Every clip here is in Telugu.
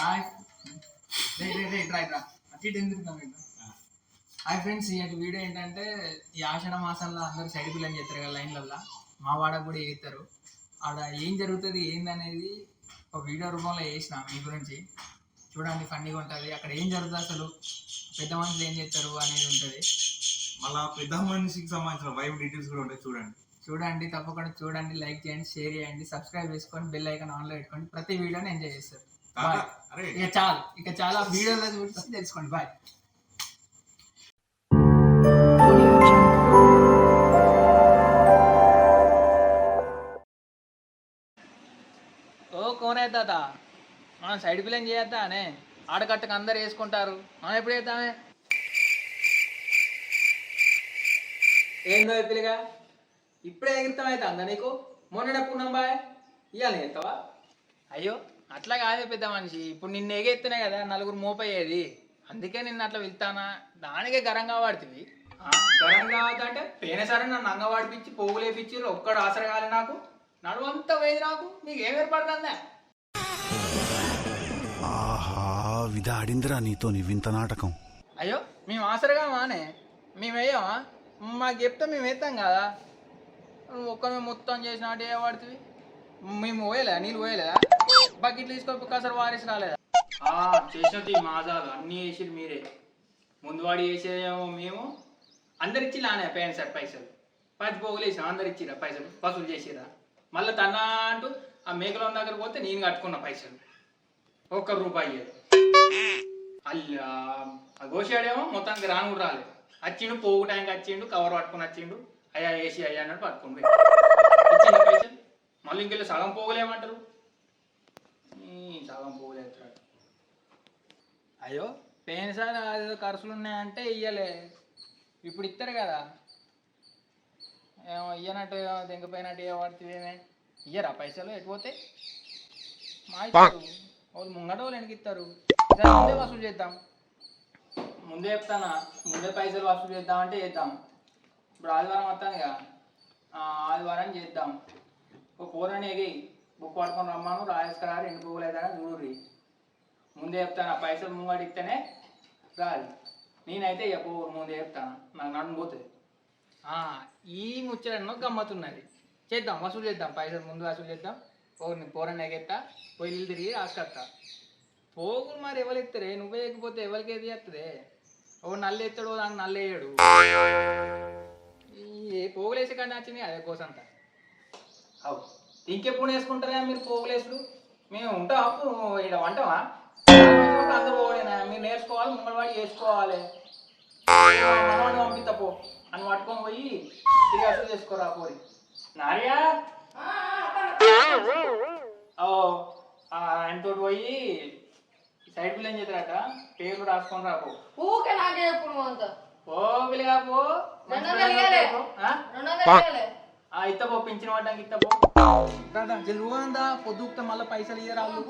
హాయ్ ఫ్రెండ్స్, ఈ వీడియో ఏంటంటే ఈ ఆషాఢ మాసంలో అందరూ సైడ్ పిల్లని చేస్తారు కదా లైన్లల్లో. మా వాడకు కూడా చేస్తారు. ఆడ ఏం జరుగుతుంది ఏందనేది ఒక వీడియో రూపంలో చేసిన మీ గురించి చూడండి. ఫన్నీగా ఉంటుంది. అక్కడ ఏం జరుగుతుంది, అసలు పెద్ద మనుషులు ఏం చేస్తారు అనేది ఉంటుంది. మళ్ళీ పెద్ద మనిషికి సంబంధించిన వైవ్ డీటెయిల్స్ కూడా ఉంటాయి. చూడండి తప్పకుండా చూడండి, లైక్ చేయండి, షేర్ చేయండి, సబ్స్క్రైబ్ చేసుకొని బెల్ ఐకాన్ ఆన్లో పెట్టుకోండి. ప్రతి వీడియోని ఎంజాయ్ చేస్తారు. ఇక చాలా వీడియోలో చూసి తెలుసుకోండి. బాయ్. ఓ కోనే తాత, మనం సైడ్ పిల్లని చేయొద్దా అనే ఆడకట్టకు అందరు వేసుకుంటారు, మనం ఎప్పుడు చేద్దామే? ఏందో పిల్లగా ఇప్పుడే ఎగిరితం అవుతా అందా నీకు? మొన్నడప్పుడు నంబాయ్ ఇవాళ ఎత్తావా? అయ్యో అట్లా కాదే పెద్ద మనిషి, ఇప్పుడు నిన్ను ఎగెత్తనే కదా నలుగురు మోపయ్యేది, అందుకే నిన్ను అట్లా వెళ్తానా. దానికే గరంగా వాడుతుంది. గరం కావద్దంటే పేనసరే నన్ను అంగ వాడిపించి పోగులేపించి ఒక్కడు ఆసర కాలే నాకు, నడువంతా వేది నాకు. మీకు ఏం ఏర్పడుతుందా? ఆడిందిరా నీతో నీ వింత నాటకం. అయ్యో మేము ఆసరగా మానే, మేము వేయమా? మాకు చెప్తే మేము వేస్తాం కదా. ఒక్క మేము మొత్తం చేసినట్టు ఏ వాడుతుంది. మేము పోయలేదా? నీళ్ళు పోయలేదా? బకెట్లు తీసుకో కాసారి వారేసి రాలేదా? చేసినట్టు మాజాలు అన్నీ వేసిరు మీరే. ముందు వాడి వేసేదేమో మేము. అందరిచ్చి లానే పేరెంట్స్ సార్ పైసలు 10 పోగులు వేసాం. అందరు ఇచ్చిరా పైసలు, వసూలు చేసిరా. మళ్ళీ తన అంటూ ఆ మేకల దగ్గర పోతే నేను కట్టుకున్న పైసలు ₹1 అల్లా. ఆ గోషాడేమో మొత్తానికి రాను కూడా రాలేదు. వచ్చిండు పోగు టైంకి వచ్చిండు, కవర్ పట్టుకుని వచ్చిండు. అయ్యా వేసి అయ్యా అన్నట్టు పట్టుకుని ఇచ్చిండు పైసలు. మళ్ళీ ఇంకెళ్ళి సగం పోగులేమంటారు, సగం పోగులేస్తాడు. అయ్యో పేరు సార్ అదేదో ఖర్చులు ఉన్నాయంటే ఇయ్యలే, ఇప్పుడు ఇస్తారు కదా. ఏమో ఇయ్యనట్టు దింకపోయినట్టు ఏ పడుతుందేమే. ఇయ్యరా పైసలు ఎటుపోతే? మా ఇస్తారు వాళ్ళు ముంగట వాళ్ళు వెనక్కి ఇస్తారు. ముందే వసూలు చేద్దాం. ముందే చెప్తానా, ముందే పైసలు వసూలు చేద్దామంటే చేద్దాం. ఇప్పుడు ఆదివారం వస్తాను ఇక, ఆదివారం చేద్దాం. ఒక కూరని ఎగి బుక్ పట్టుకొని రమ్మాను, రాజేసుకురా 2 పువ్వులు అవుతాయా చూడుర్రి. ముందే చెప్తాను, పైసలు ముంగట ఇస్తేనే రాదు. నేనైతే ఇక పోరు ముందే చెప్తాను, నాకు నడుము పోతుంది. ఈ ముచ్చటను గమ్మతున్నది. చేద్దాం, వసూలు చేద్దాం, పైసలు ముందు వసూలు చేద్దాం. పోరని ఎగెత్తా, పొయ్యిలు తిరిగి రాసుకొస్తా. పోగులు మరి ఎవరు ఎత్తారే? నువ్వే ఎక్కిపోతే ఎవరికి ఏది చేస్తుంది? ఓ నల్లు ఎత్తాడు, దానికి నల్లు వేయడు. ఈ పోగులు వేసే కానీ వచ్చింది అదే కోసంత. అవు ఇంకెప్పుడు వేసుకుంటారా మీరు పోగులేసుడు? మేము ఉంటాం అప్పుడు ఇక్కడ వంటమా? అందరూ పోలేనా? మీరు నేర్చుకోవాలి, ముంగడి వాడి చేసుకోవాలి. మనవాడిని పంపిస్తా పో అని పట్టుకొని పోయి తిరిగి అసలు చేసుకోరా పోరి. నార్యా ఆయనతో పోయి సైడ్ పిల్లని చేస్తారట, పేర్లు రాసుకొని రాపో. ఓ పిల్లగా పో, ఇత్తపో పింఛన్ పడ్డానికి ఇత్తపో. జల్లుందా పొద్దుకుతా మళ్ళీ పైసలు ఇయ్యరాదు.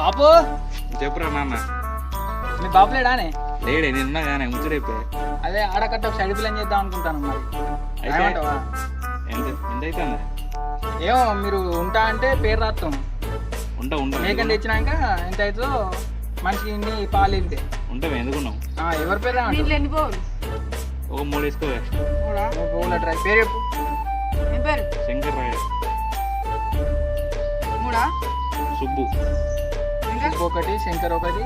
బాపు చెప్పురా నాన్న. మీ బాపు లేడానే? లేడే, నిన్న కానీ ముచ్చడైపోయా. అదే ఆడకట్ట ఒక సైడ్ పిల్లని చేద్దాం అనుకుంటాను. మరి ఏమంటావా? ఎంతైతే ఏమో మీరు ఉంటా అంటే పేరు రాస్తాం. ఉంటా మేకని తెచ్చినాక ఎంత అవుతుందో మనిషికి ఇన్ని పాలు వెళ్తే ఉంటాం. ఎందుకున్నాం? ఎవరి పేరు రావండి? ఒక 3 వేసుకోవే. ట్రై పేరు చెప్పు. శంకర్ రాయుడు, సుబ్బు ఒకటి, శంకర్ ఒకటి,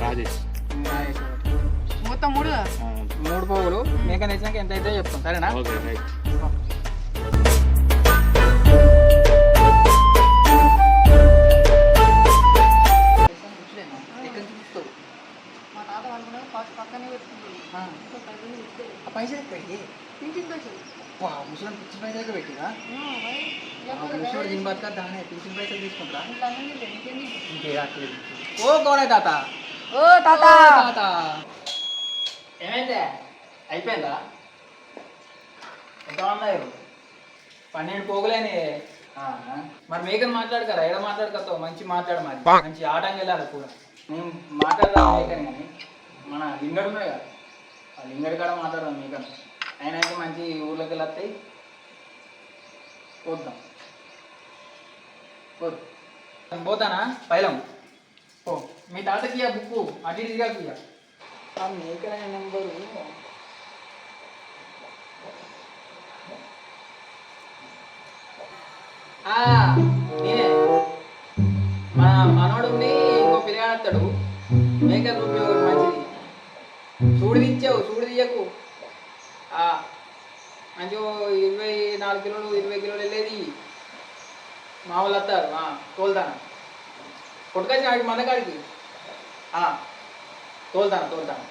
రాజేష్ మొత్తం 3 పోగులు. మేకని తెచ్చినాక ఎంత అయితే చెప్తాం, సరేనా? Okay right. పైసలు పెట్టి ముసలి పిచ్చిన పైసలు పెట్టిరా? ముసలి దీని బతుక దానే పిచ్చిన పైసలు తీసుకుంటా. ఓ గోడ తాత, ఓ తాత తాత ఏమైందే? అయిపోయిందా? ఎంత ఉన్నాయి? 12 పోగులేని. మరి మేకని మాట్లాడకరా ఎడ మాట్లాడుకొస్తావు మంచి మాట్లాడు మరి మంచి ఆటంగా వెళ్ళాలి కూడా నేను మాట్లాడదాం మేకని కానీ మన లింగడు ఉన్నాయి కదా ఆ లింగడి కాడ మాట్లాడదాం మేకని ఆయన అయితే మంచి ఊర్లోకి వెళ్ళి వస్తాయి పోద్దాం పోదు పోతానా పైలం ఓ మీ తాతకి ఆ బుక్కు అటు ఇటుగా ఇయ్య ఆ మేకల నెంబరు నేనే మన మనోడుండి ఇంకో పిల్లగాడతాడు మేకర్ రూపీ ఒకటి మంచిది చూడు ఇచ్చావు చూడు తీయకు మంచి 24 కిలోలు 20 కిలోలు వెళ్ళేది మా వాళ్ళు వస్తారు తోలుతాను కొట్టుకొచ్చిన ఆడికి మందకాడికి తోలుతాను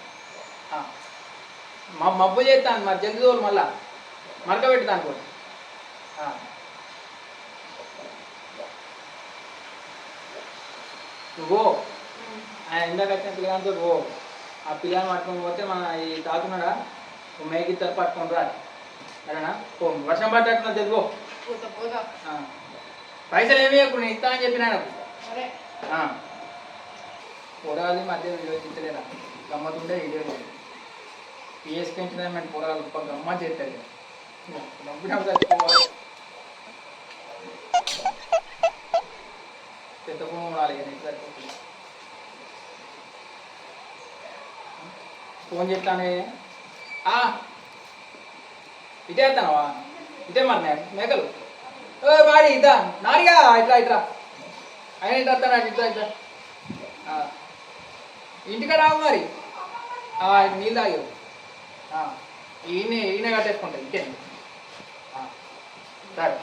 మబ్బు చేస్తాను మరి జల్ది తోలు మళ్ళా మరక పెడతాను కూడా నువ్వు ఇందాక వచ్చిన పిల్లగాంతో పో ఆ పిల్లని పట్టుకొని పోతే మన ఈ తాకున్నాడా మేకిద్దరు పట్టుకొని రా సరేనా పో వర్షం పట్టేట్టున్నా తెలుగు పైసలు ఏమి ఇప్పుడు నేను ఇస్తా అని చెప్పిన నాకు పొరాలి మధ్య వీడియో తిట్టలేదా గమ్మతుంటే వీడియో లేదు పిఎస్ పెంచినామంటే పొరాలు గొప్ప గమ్మ చేస్తుంది పెద్ద ఫోన్ ఉండాలి సరిపోతుంది ఫోన్ చెప్తానే ఇటే వేస్తానవా ఇటే మరి మేకలు వాడి ఇద్దా నారిగా ఇట్లా ఆయన ఇట్లా వస్తాను ఇట్లా ఇంటికాడ రావు మరి నీళ్ళు తాగావు ఈయన కట్టేసుకుంటా ఇంకే సరే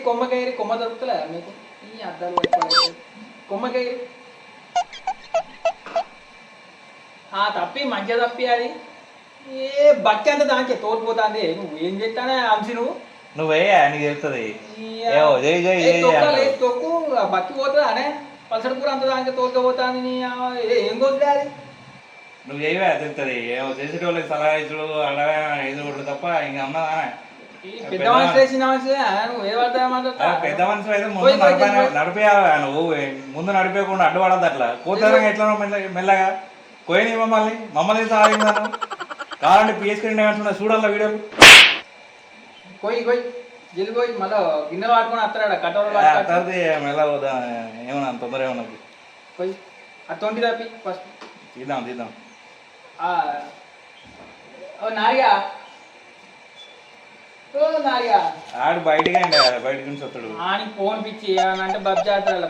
కొమ్మకాయరి కొమ్మ దొరుకుతలే మీకు ఈ అద్దాలు కొమ్మకాయరి తప్పి మంచిగా తప్పి అది ఏ బక్కి అంత దానికే తోలిపోతుంది నువ్వు ఏం చేస్తానే అంశి నువ్వే నీకు తెలుస్తుంది తొక్కు బక్కి పోతుందా అనే పలసడి కూర అంత దానికి తోలుకపోతుంది ఏం కోతుంది అది నువ్వు చేయవే తెలుస్తుంది ఏమో చేసేటోళ్ళకి సలహా ఇచ్చుడు అడగా ఇది కొడు తప్ప ఇంక అన్నా పెద్ద మనిషి వేసిన నువ్వు ఏ పడతా పెద్ద మనిషి అయితే ముందు నడిపేయాలి నువ్వు ముందు నడిపేయకుండా అడ్డుపడద్దు అట్లా కోతరంగా ఎట్లా మెల్లగా కోయని మమ్మల్ని సాధించాను కావాలంటే పిఎస్కి చూడాల వీడియోలు కోయి జల్లి పోయి మళ్ళీ గిన్నెలు పట్టుకొని వస్తాడా కట్టోలు మెల్ల పోదా ఏమన్నా తొందర ఏమన్నా పోయి అతొంటి తప్పి ఫస్ట్ తీద్దాం నారిగా ఆడు బయటకి బయట నుంచి వస్తాడు ఆని ఫోన్ పిచ్చి అంటే బజ్జాడు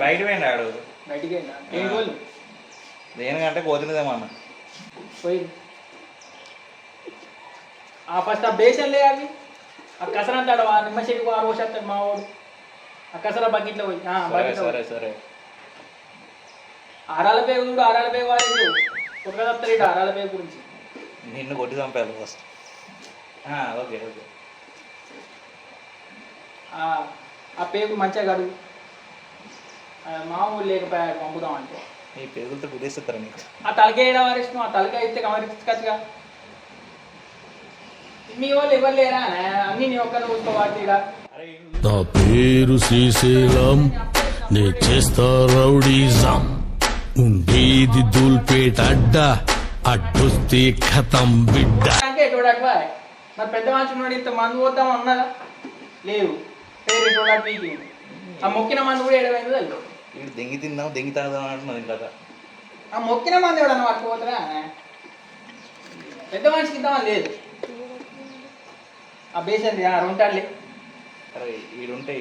బయట పోయింది ఆడు బయటికి ఏం రోజు దేనికంటే కోతినదేమన్నా పోయి ఫస్ట్ ఆ బేసన్లే అవి ఆ కసర అంటాడు నిమ్మ చెట్టుకు 6 పోసేస్తాడు మా వాడు ఆ కసర బకెట్లో పోయి సరే ఆరాల పేగు చూడు ఆరాల పేగు వాడు కొట్టుగా చెప్తాడు ఆరాల పేగు గురించి నిన్ను కొట్టి చంపాలి ఫస్ట్ ఓకే ఆ పేగు మంచిగా గడు మామూలు లేకపోయా పంపుదాం అంటే ఈ పేగులతో కుదేస్తారా నీకు ఆ తలకాయ వేయడం వారిష్టం ఆ తలకాయ అయితే కమరించచ్చుగా మీ వాళ్ళు ఎవరు లేరా అన్ని నీ ఒక్కరు చూసుకోవాలి నా పేరు శ్రీశైలం నే చేస్తా రౌడీజం ఉండేది దూల్పేట అడ్డ అడ్డొస్తే ఖతం బిడ్డ ఎటువంటి మరి పెద్ద మనిషి ఇంత మందు పోద్దాం అన్నదా లేదు పేరు ఎటువంటి ఆ మొక్కిన మందు కూడా ఏడవైంది వెళ్తాం దెంగి తిందాం దెంగి తాగుదాం అంటున్నది ఇంకా ఆ మొక్కిన మంది ఎవడన్నా పట్టుకుపోతారా పెద్ద మనిషికి ఇద్దామని లేదు ఆ బేసన్ ఉంటాడులే అరే ఈడుంటే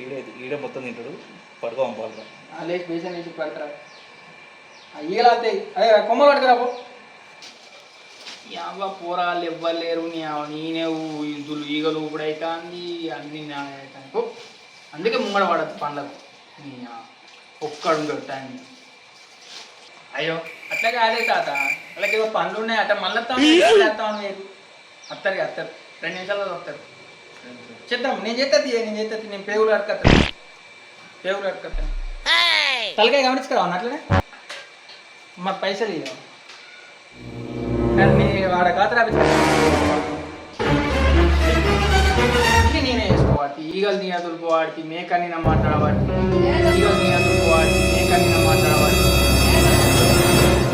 ఈడే మొత్తం తింటాడు పడుకోవాలి లేచి బేసన్ వేసి పడతారా ఈగలు వస్తాయి అదే కొమ్మలు పట్టుకురా పో అవ్వ పోరాళ్ళు ఇవ్వలేరు నేనే ఇదులు ఈగలు ఇప్పుడైతుంది అన్ని అందుకే ముంగడ పడద్దు పండ్లకు ఒక్కడు టైం. అయ్యో అట్లా కాదే తాత, వాళ్ళకి ఏదో పనులు ఉన్నాయి అట్లా మళ్ళీ వేస్తాను మీరు అత్తరు 2 నిమిషాల్లో వస్తారు. చేద్దాం, నేను చేస్తుంది నేను పేగులు అడకత్తాను తలకాయ గమనించుకురావు అట్లనే మాకు పైసలు ఇవ్వ కానీ వాడ ఖాతా నేనే వేసుకోవాలి. ఈగలు నీ అదులుకోవాడికి మేకని మాట్లాడవాడికి ఈగలు నీ అదులుకోవాడికి మేకని మాట్లాడవాడికి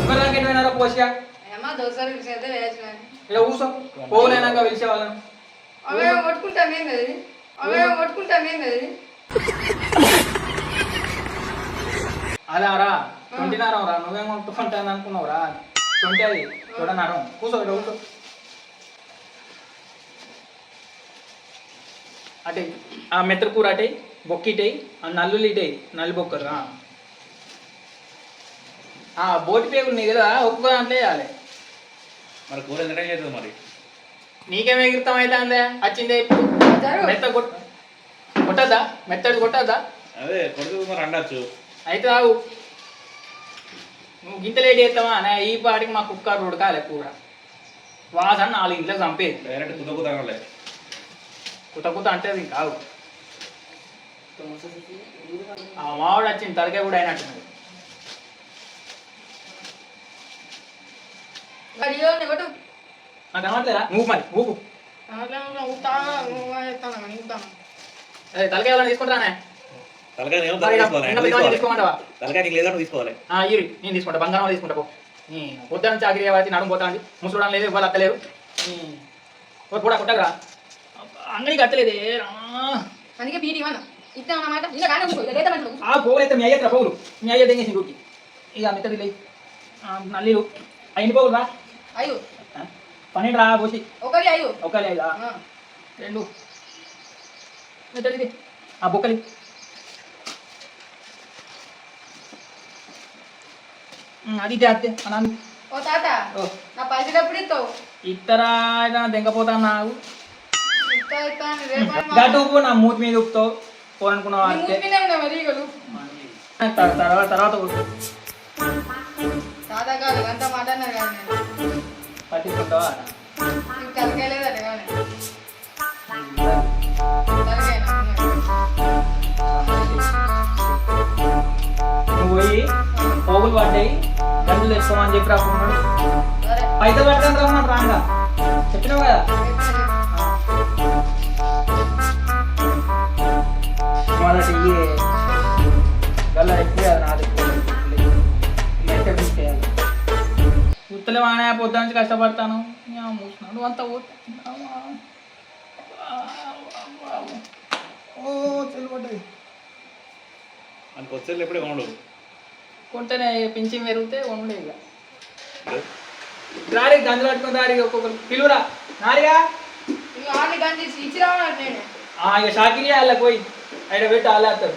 ఇప్పటిదాకా ఎటువైనారో పోసిగా ఇలా కూర్చో పోలేనాక పిలిచే వాళ్ళను అదారా 20 నరం రా, నువ్వేం కొట్టుకుంటాను అనుకున్నావు రా 20 అది చూడనరం. కూర్చో కూర్చో అటే ఆ మెత్తర కూర అటే బొక్కిటేయి ఆ నల్లులు ఇటేయి నల్లి బొక్కరు బోటి పేగులు నీ కదా ఒక్క దాంట్లో వేయాలి. మరి కూర ఎంత చేస్తుంది మరి నీకేం ఎగిరితం అయితే అందే వచ్చిందే ఇప్పుడు మెత్త కొట్టద్దా మెత్తడి కొట్టద్దా అదే కొడుకు మరి అండొచ్చు అయితే రావు నువ్వు గింత లేట్ చేస్తావా అనే ఈ పాటికి మా కుక్కర్ ఉడకాలి కూర వాసన 4 ఇంట్లోకి చంపేది. డైరెక్ట్ కుదకుతాగలే కుత అంటే అది కావు. ఆ మావాడు వచ్చింది తలకాయ కూడా అయినట్టున్నది. నాకు అనవట్లేదా నువ్వు మరి ఊపు తలకాయ ఎవరైనా తీసుకుంటానే తీసుకోమంటావా? తలకాయ నీకు లేదంటే తీసుకోవాలి. ఇరి నేను తీసుకుంటా బంగారం తీసుకుంటా పో. పొద్దున్న చాకరీ అవ్వాలి నడుము పోతా అండి ముసలుడం లేదు ఇవ్వాలి అత్తలేరు కూడా కొట్టగరా అంగడికి అత్తలేదే అందుకే బీటీ ఇస్తామన్నమాట. పోగులు అయితే మీ అయ్యత్రా పోగులు మీ అయ్య తెంగేసి రూకి ఇక మిగతా నల్లీలు అయిన పోగులు రా అయ్యో 12 రా పోసి ఒకరి అయ్యో 1 5 2 మెత్తది ఆ బొక్కలి అది అత్తే అన్నాను. ఓ తాత నా పైసలు ఎప్పుడు ఇస్తావు? ఇతరా దెంకపోతా నాకు ఇస్తాను రేపు గట్టు ఉప్పు నా మూతి మీద ఉప్పుతావు పోనుకున్నావు అంతే. తర్వాత తాత కాదు అంత మాట అన్నారు కానీ పట్టించుకుంటావా తలకాయలేదట కానీ నువ్వు పోయి పోగులు పడ్డాయి గంటలు తెచ్చుకోమని చెప్పి రాకున్నాడు. పైసలు పట్టడం రామన్నాడు రాంగా చెప్పినావు కదా. వాళ్ళకి గల్ల ఎక్కువ నాది ఉత్తలే వానే పొద్దు నుంచి కష్టపడతాను మూసినాడు అంతా చెల్లిపడ్డది మనకు వచ్చేది ఎప్పుడే కొనడు కొంటేనే పింఛన్ పెరిగితే ఉండే ఇక రారి గంజలు పట్టుకుని రారి ఒక్కొక్కరు పిలువురా నారిగా ఇచ్చి రావడం నేను ఇక షాకిరి వాళ్ళకి పోయి ఆయన పెట్టి వాళ్ళు వేస్తారు.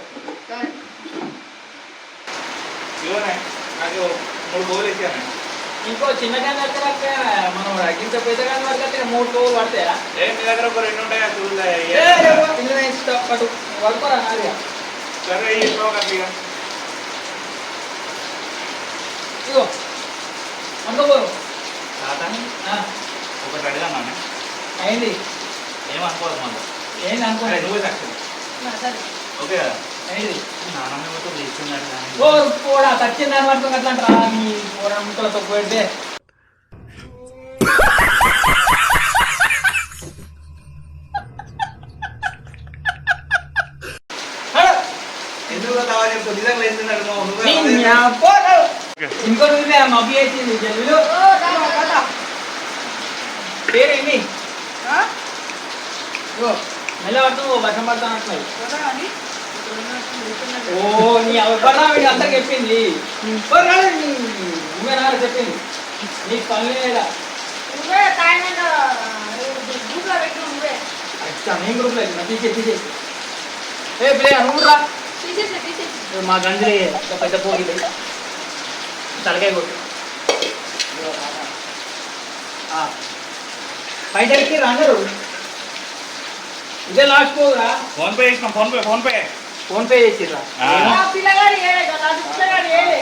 నాకు 3 బోలు ఇచ్చాను. ఇంకో చిన్న క్యాన్ పడితే మనం ఇంత పెద్ద క్యాన్ పడితే 3 పోగులు పడతాయా? మీ దగ్గర ఒక 2 ఉంటాయా చూడలే పట్టు వడుకోరా నారిగా సరే ఇగో అనుకోపోరు ఒకటి అడిగాను అయింది ఏమనుకోదు మనం ఏంది అనుకోండి నువ్వే సాక్షి ఓకే కదా అయింది నాన్నమ్మ తీసుకున్నాడు కానీ కూడా తచ్చిన దాన్ని పట్టుకుని అట్లా అంటారా మీ ముక్కలతో పోయితే ఎందుకు కావాలి చెప్తా నిజంగా వేస్తున్నాడు ఇంకో రోజు మబ్బి వేసింది జల్లులు పేరేంటి మెల్ల పడుతూ వర్షం పడతాను అంటున్నాయి. ఓ నీ ఎవరా వీడు అంతా చెప్పింది నువ్వేనా చెప్పింది నీకు పని లేదా నేను గ్రూప్లో తీసే ఏ ప్లే నువ్వు రా మా గంజలే పెద్ద పోగి తలకాయ కొట్టు బయటకి అందరు ఇదే లాస్ట్ పోగురా ఫోన్ పే ఇస్తాం ఫోన్ పే ఫోన్ పే చేసిర్రా ఆ. ఆ పిల్లగాడు ఏడే కదా అది పిల్లగాడు ఏడే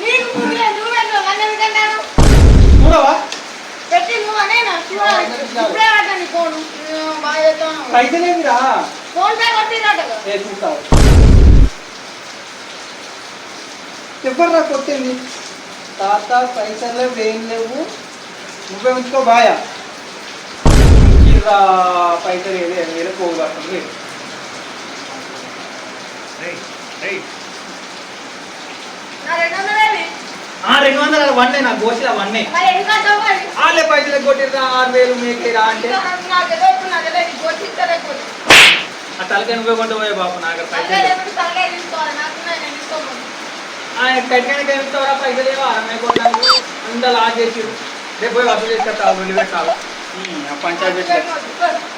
నీకు నువ్వే నన్ను ఎందుకంటాను చూడవా పెట్టి నువ్వు అనేనా చూడాలి ఇప్పుడే ఆటని ఫోన్ బాగా చేస్తాను పైసలేమిరా ఫోన్ పే కొట్టిరాట కదా ఏ చూస్తావు ఎవర్రా కొట్టింది తాత పైసలు ఏం లేవు నువ్వే ఉంచుకో బాయా పైసలు ఏదే వేరే పోగు పడుతుంది నా 200 200 వన్నే నాకు గోసిలా వన్నే మరి ఎందుకు అంటావు మరి వాళ్ళే పైసలు కొట్టిర్రా 6000 మీకేరా అంటే నాకేదో ఇప్పుడు నాకేదో నీకు కొట్టిస్తారే కొట్టి ఆ తలకాయ నువ్వే కొంట పోయే బాబు నాకు తలకాయ పైసలు లేకపోతే తలకాయ తీసుకోవాలి నాకు నేను తీసుకోమని ఆయన కట్టానికి ఏమిస్తావరా పైసలు ఏవో అరవై కొట్టాను అంతా లాస్ చేసి రేపు పోయి వసూలు చేసుకొస్తా వదిలిపెట్టాలి పంచాయతీ పెట్టుకోవచ్చు